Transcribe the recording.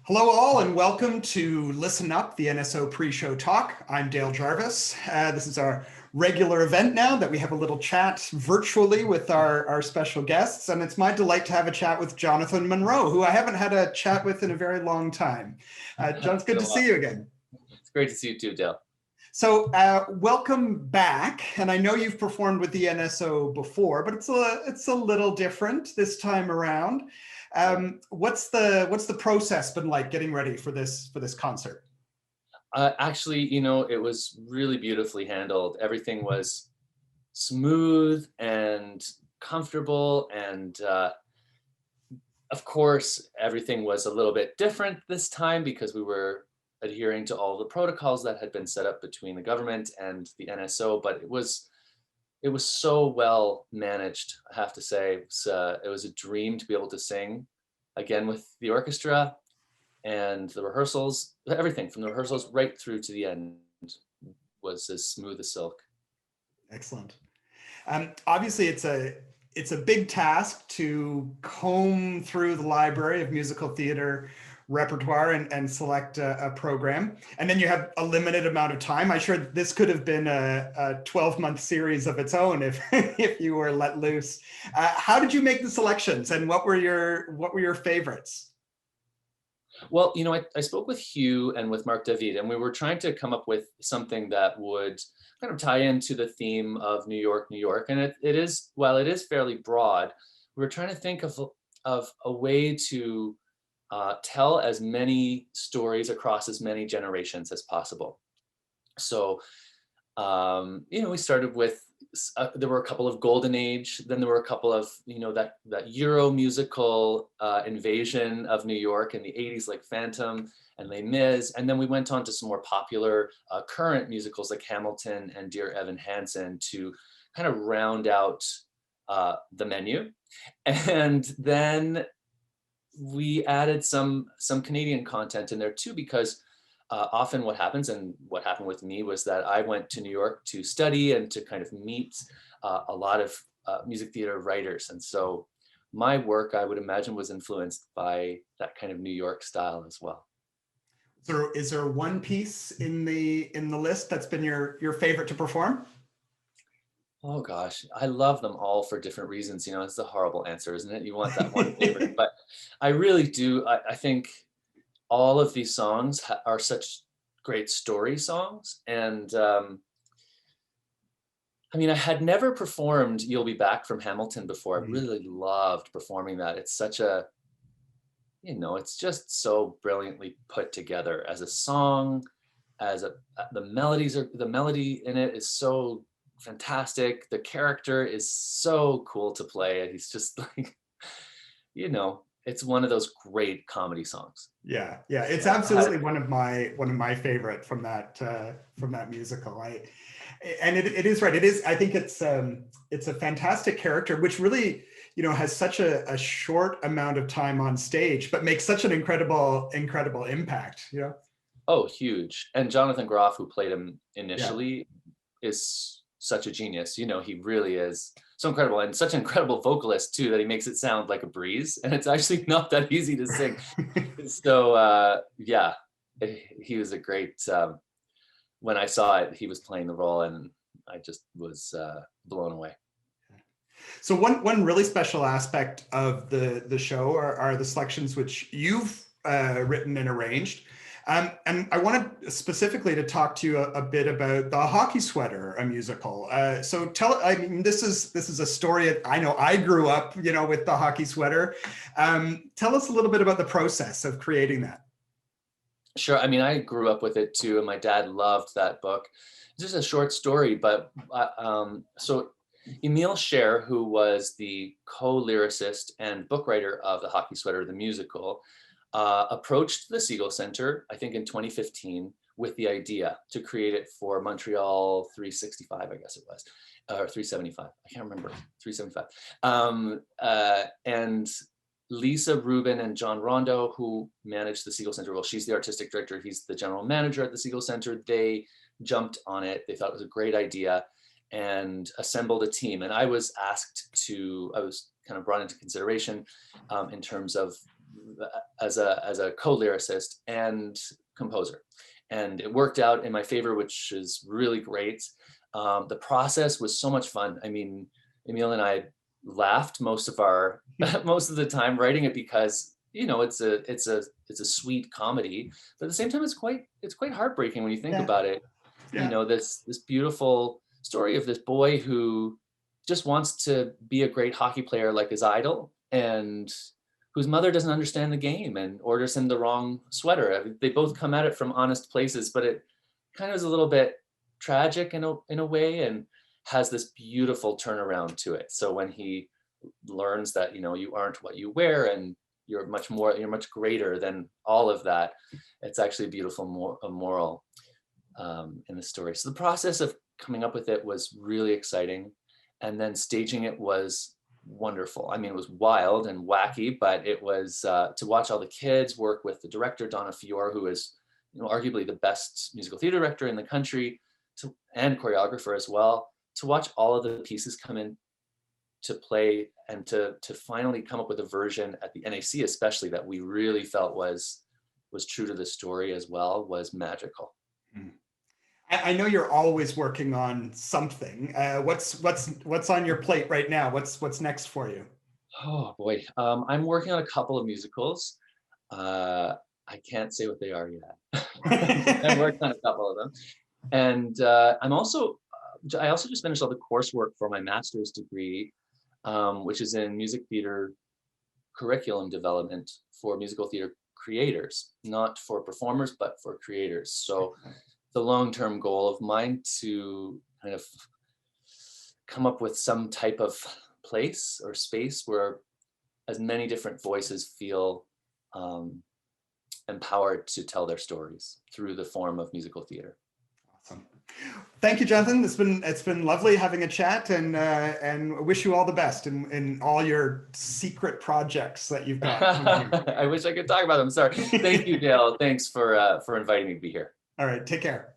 Hello all and welcome to Listen Up, the NSO pre-show talk. I'm Dale Jarvis. This is our regular event now that we have a little chat virtually with our special guests, and it's my delight to have a chat with Jonathan Monro, who I haven't had a chat with in a very long time. John, it's good to see you again. It's great to see you too, Dale. So welcome back, and I know you've performed with the NSO before, but it's a little different this time around. What's the process been like getting ready for this concert? Actually, it was really beautifully handled. Everything was smooth and comfortable, and of course, everything was a little bit different this time because we were adhering to all the protocols that had been set up between the government and the NSO. But it was so well managed, I have to say. It was a dream to be able to sing again with the orchestra, and the rehearsals, everything from the rehearsals right through to the end was as smooth as silk. Excellent. Obviously, it's a big task to comb through the library of musical theater repertoire and select a program. And then you have a limited amount of time. I'm sure this could have been a 12-month series of its own if if you were let loose. How did you make the selections, and what were your favorites? Well, I spoke with Hugh and with Mark David, and we were trying to come up with something that would kind of tie into the theme of New York, New York. And it is, while it is fairly broad, we were trying to think of a way to tell as many stories across as many generations as possible. So, we started with, there were a couple of golden age, then there were a couple of, that Euro musical invasion of New York in the 80s, like Phantom and Les Mis. And then we went on to some more popular current musicals like Hamilton and Dear Evan Hansen to kind of round out the menu. And then we added some Canadian content in there too, because often what happens, and what happened with me, was that I went to New York to study and to kind of meet a lot of music theater writers. And so my work, I would imagine, was influenced by that kind of New York style as well. Is there one piece in the list that's been your favorite to perform? Oh gosh, I love them all for different reasons. It's a horrible answer, isn't it? You want that one favorite, but I really do. I think all of these songs are such great story songs. And I had never performed You'll Be Back from Hamilton before. I really loved performing that. It's such a, it's just so brilliantly put together as a song, the melody in it is so fantastic. The character is so cool to play. He's just like, it's one of those great comedy songs. Yeah, it's absolutely one of my favorite from that musical. It is right. It is. I think it's a fantastic character, which really has such a short amount of time on stage, but makes such an incredible impact. Oh, huge. And Jonathan Groff, who played him initially, is such a genius. He really is so incredible, and such an incredible vocalist too, that he makes it sound like a breeze, and it's actually not that easy to sing. So he was a great, when I saw it, he was playing the role, and I just was blown away. So one really special aspect of the show are the selections which you've written and arranged. And I wanted specifically to talk to you a bit about The Hockey Sweater, a musical. So this is a story that I know I grew up, with The Hockey Sweater. Tell us a little bit about the process of creating that. Sure. I grew up with it too, and my dad loved that book. It's just a short story, but so Emile Scher, who was the co-lyricist and book writer of The Hockey Sweater, the musical, approached the Segal Center, I think in 2015, with the idea to create it for Montreal 365, I guess it was, or 375. I can't remember, 375. And Lisa Rubin and John Rondo, who managed the Segal Center, well, she's the artistic director, he's the general manager at the Segal Center. They jumped on it. They thought it was a great idea and assembled a team. And I was kind of brought into consideration in terms of as a co-lyricist and composer, and it worked out in my favor, which is really great. The process was so much fun. I mean, Emil and I laughed most of our most of the time writing it, because it's a sweet comedy, but at the same time it's quite heartbreaking when you think Yeah. about it. Yeah. This beautiful story of this boy who just wants to be a great hockey player like his idol, and whose mother doesn't understand the game and orders him the wrong sweater. I mean, they both come at it from honest places, but it kind of is a little bit tragic in a way, and has this beautiful turnaround to it. So when he learns that you aren't what you wear, and you're much greater than all of that, it's actually a beautiful moral in the story. So the process of coming up with it was really exciting, and then staging it was wonderful. I mean, it was wild and wacky, but it was to watch all the kids work with the director, Donna Fior, who is arguably the best musical theater director in the country, and choreographer as well, to watch all of the pieces come in to play, and to finally come up with a version at the NAC especially that we really felt was true to the story as well, was magical. I know you're always working on something. What's on your plate right now? What's next for you? Oh boy, I'm working on a couple of musicals. I can't say what they are yet. I'm working on a couple of them, and I also just finished all the coursework for my master's degree, which is in music theater curriculum development for musical theater creators, not for performers, but for creators. So the long-term goal of mine to kind of come up with some type of place or space where as many different voices feel empowered to tell their stories through the form of musical theater. Awesome. Thank you, Jonathan. It's been lovely having a chat, and wish you all the best in all your secret projects that you've got. I wish I could talk about them. Sorry. Thank you, Dale. Thanks for inviting me to be here. All right. Take care.